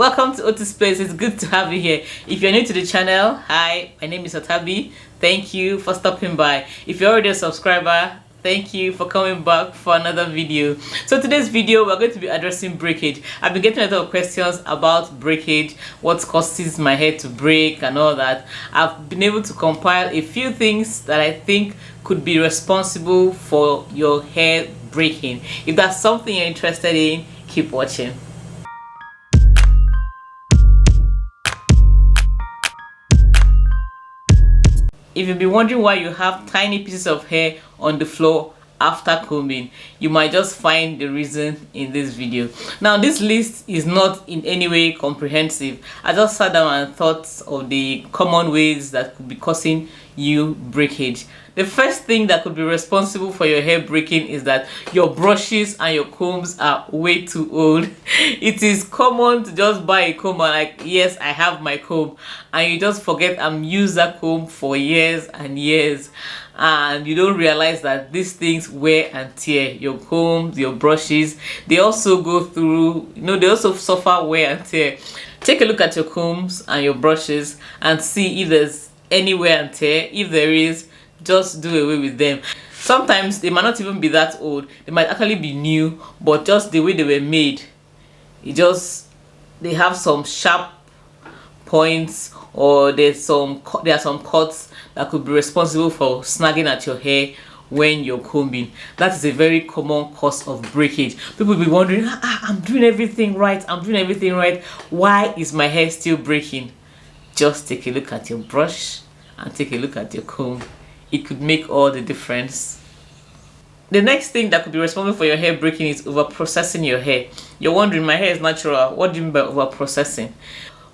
Welcome to askotisplace. It's good to have you here. If you're new to the channel, hi, my name is Otabi. Thank you for stopping by. If you're already a subscriber, thank you for coming back for another video. So today's video, we're going to be addressing breakage. I've been getting a lot of questions about breakage, what causes my hair to break and all that. I've been able to compile a few things that I think could be responsible for your hair breaking. If that's something you're interested in, keep watching. If you've been wondering why you have tiny pieces of hair on the floor after combing, you might just find the reason in this video. Now, this list is not in any way comprehensive. I just sat down and thought of the common ways that could be causing you breakage. The first thing that could be responsible for your hair breaking is that your brushes and your combs are way too old. It is common to just buy a comb and like, yes, I have my comb, and you just forget I'm used that comb for years and years, and you don't realize that these things wear and tear. Your combs, your brushes, they also go through, they also suffer wear and tear. Take a look at your combs and your brushes and see if there's any wear and tear. If there is, just do away with them. Sometimes they might not even be that old, they might actually be new, but just the way they were made, they have some sharp points, or there are some cuts that could be responsible for snagging at your hair when you're combing. That is a very common cause of breakage. People will be wondering, I'm doing everything right, why is my hair still breaking? Just take a look at your brush and take a look at your comb. It could make all the difference. The next thing that could be responsible for your hair breaking is over-processing your hair. You're wondering, my hair is natural, what do you mean by over-processing?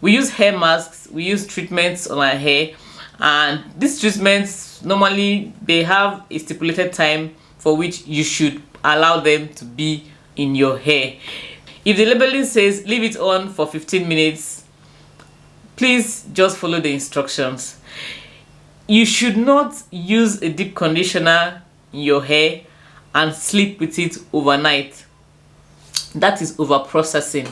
We use hair masks, we use treatments on our hair, and these treatments, normally they have a stipulated time for which you should allow them to be in your hair. If the labeling says leave it on for 15 minutes, please just follow the instructions. You should not use a deep conditioner in your hair and sleep with it overnight. That is over-processing.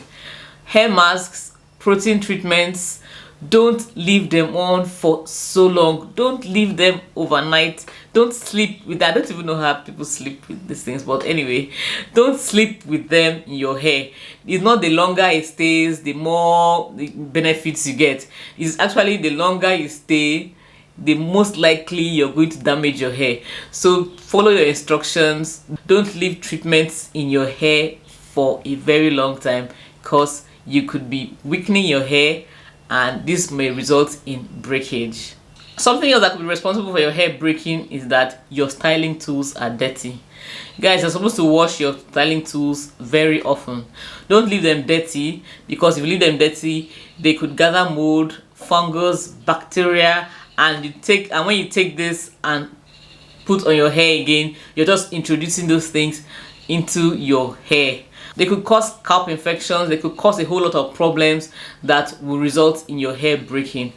Hair masks, protein treatments, don't leave them on for so long. Don't leave them overnight. Don't sleep with that. I don't even know how people sleep with these things, but anyway, don't sleep with them in your hair. It's not the longer it stays, the more the benefits you get. It's actually the longer you stay, the most likely you're going to damage your hair. So follow your instructions. Don't leave treatments in your hair for a very long time, because you could be weakening your hair and this may result in breakage. Something else that could be responsible for your hair breaking is that your styling tools are dirty. Guys, you're supposed to wash your styling tools very often. Don't leave them dirty, because if you leave them dirty, they could gather mold, fungus, bacteria, and when you take this and put on your hair again, you're just introducing those things into your hair. They could cause scalp infections, they could cause a whole lot of problems that will result in your hair breaking.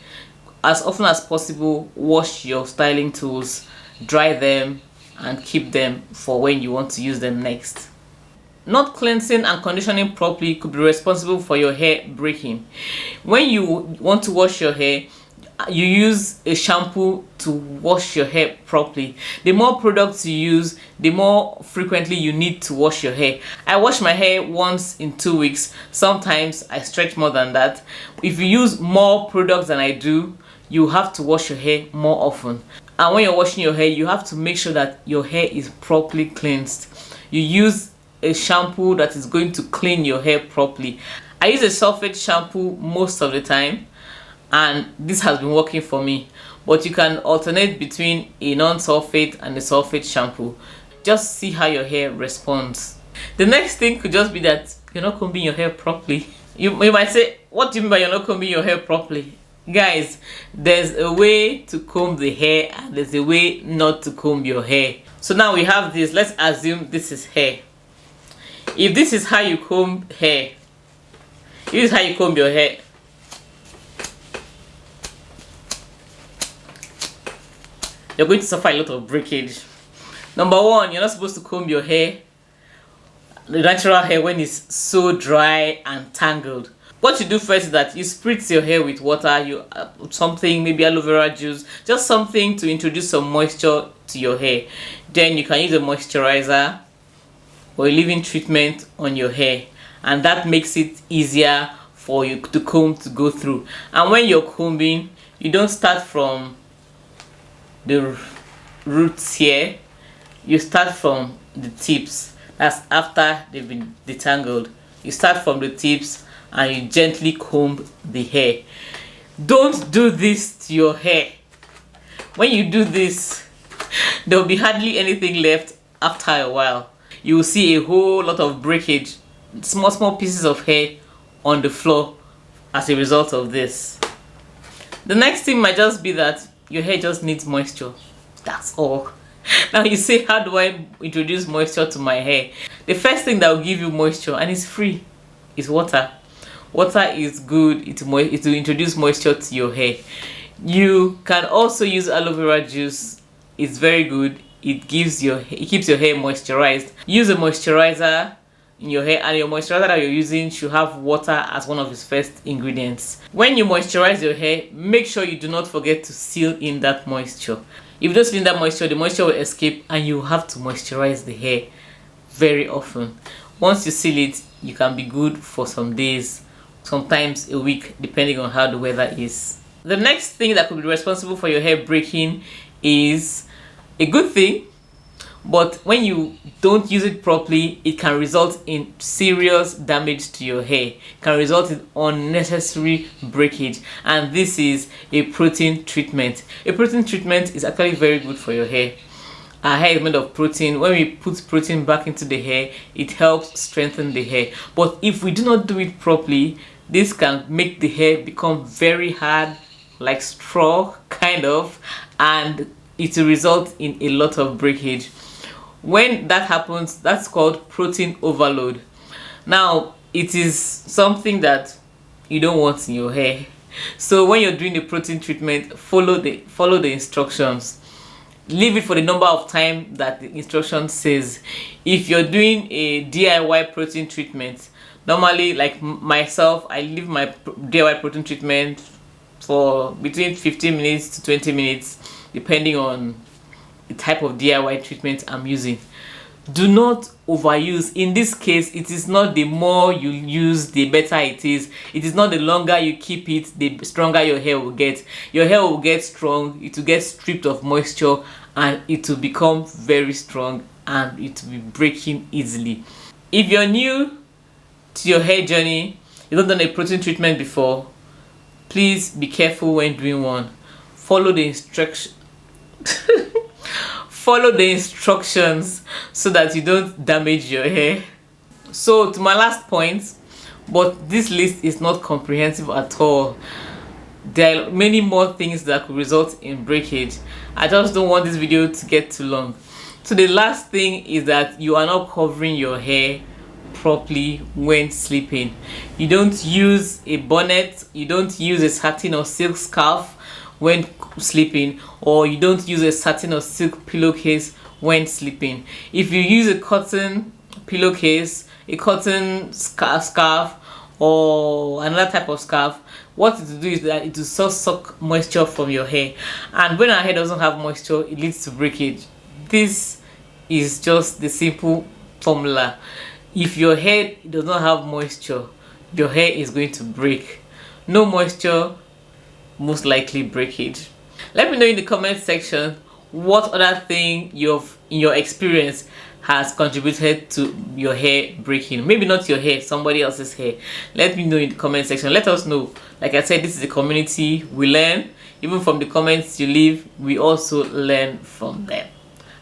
As often as possible, wash your styling tools, dry them, and keep them for when you want to use them next. Not cleansing and conditioning properly could be responsible for your hair breaking. When you want to wash your hair, you use a shampoo to wash your hair properly. The more products you use, the more frequently you need to wash your hair. I wash my hair once in 2 weeks. Sometimes I stretch more than that. If you use more products than I do, you have to wash your hair more often. And when you're washing your hair, you have to make sure that your hair is properly cleansed. You use a shampoo that is going to clean your hair properly. I use a sulfate shampoo most of the time, and this has been working for me, but you can alternate between a non-sulfate and a sulfate shampoo. Just see how your hair responds. The next thing could just be that you're not combing your hair properly. You might say, what do you mean by you're not combing your hair properly? Guys, there's a way to comb the hair and there's a way not to comb your hair. So now we have this. Let's assume this is hair. If this is how you comb hair, this is how you comb your hair. You're going to suffer a lot of breakage. Number one, you're not supposed to comb your hair the natural hair when it's so dry and tangled. What you do first is that you spritz your hair with water, something, maybe aloe vera juice, just something to introduce some moisture to your hair. Then you can use a moisturizer or a leave-in treatment on your hair, and that makes it easier for you to comb to go through. And when you're combing, you don't start from the roots here, you start from the tips. That's after they've been detangled. You start from the tips and you gently comb the hair. Don't do this to your hair. When you do this, there will be hardly anything left after a while. You will see a whole lot of breakage, small pieces of hair on the floor as a result of this. The next thing might just be that your hair just needs moisture. That's all. Now you say, how do I introduce moisture to my hair? The first thing that will give you moisture, and it's free, is water. Water is good. It will introduce moisture to your hair. You can also use aloe vera juice. It's very good. It keeps your hair moisturized. Use a moisturizer in your hair, and your moisturizer that you're using should have water as one of its first ingredients. When you moisturize your hair, make sure you do not forget to seal in that moisture. If you don't seal in that moisture, the moisture will escape and you have to moisturize the hair very often. Once you seal it, you can be good for some days, sometimes a week, depending on how the weather is. The next thing that could be responsible for your hair breaking is a good thing, but when you don't use it properly, it can result in serious damage to your hair. It can result in unnecessary breakage, and this is a protein treatment. A protein treatment is actually very good for your hair. Our hair is made of protein. When we put protein back into the hair, it helps strengthen the hair. But if we do not do it properly, this can make the hair become very hard, like straw kind of, and it will result in a lot of breakage. When that happens, that's called protein overload. Now, it is something that you don't want in your hair. So when you're doing the protein treatment, follow the instructions. Leave it for the number of time that the instruction says. If you're doing a DIY protein treatment, normally, like myself, I leave my DIY protein treatment for between 15 minutes to 20 minutes, depending on the type of DIY treatment I'm using. Do not overuse. In this case, it is not the more you use, the better it is. It is not the longer you keep it, the stronger your hair will get. Your hair will get strong, it will get stripped of moisture, and it will become very strong, and it will be breaking easily. If you're new to your hair journey, you've not done a protein treatment before, please be careful when doing one. Follow the instructions. Follow the instructions so that you don't damage your hair. So to my last point, but this list is not comprehensive at all. There are many more things that could result in breakage. I just don't want this video to get too long. So the last thing is that you are not covering your hair properly when sleeping. You don't use a bonnet, you don't use a satin or silk scarf when sleeping, or you don't use a satin or silk pillowcase when sleeping. If you use a cotton pillowcase, a cotton scarf, or another type of scarf, what it will do is that it will suck moisture from your hair, and when our hair doesn't have moisture, it leads to breakage. This is just the simple formula. If your hair does not have moisture, your hair is going to break. No moisture, most likely breakage. Let me know in the comment section what other thing in your experience has contributed to your hair breaking. Maybe not your hair, somebody else's hair. Let me know in the comment section. Let us know. Like I said, this is a community. We learn. Even from the comments you leave, we also learn from them.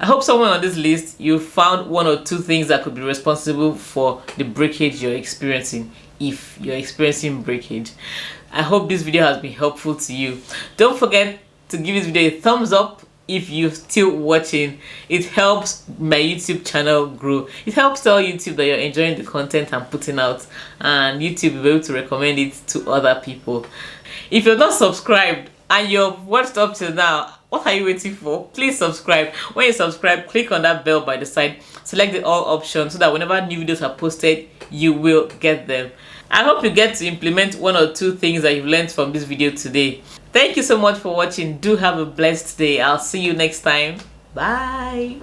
I hope someone on this list, you found one or two things that could be responsible for the breakage you're experiencing, if you're experiencing breakage. I hope this video has been helpful to you. Don't forget to give this video a thumbs up if you're still watching. It helps my YouTube channel grow. It helps tell YouTube that you're enjoying the content I'm putting out, and YouTube will be able to recommend it to other people. If you're not subscribed and you've watched up till now, What are you waiting for? Please subscribe. When you subscribe, click on that bell by the side, select the all option so that whenever new videos are posted, you will get them. I hope you get to implement one or two things that you've learned from this video today. Thank you so much for watching. Do have a blessed day. I'll see you next time. Bye.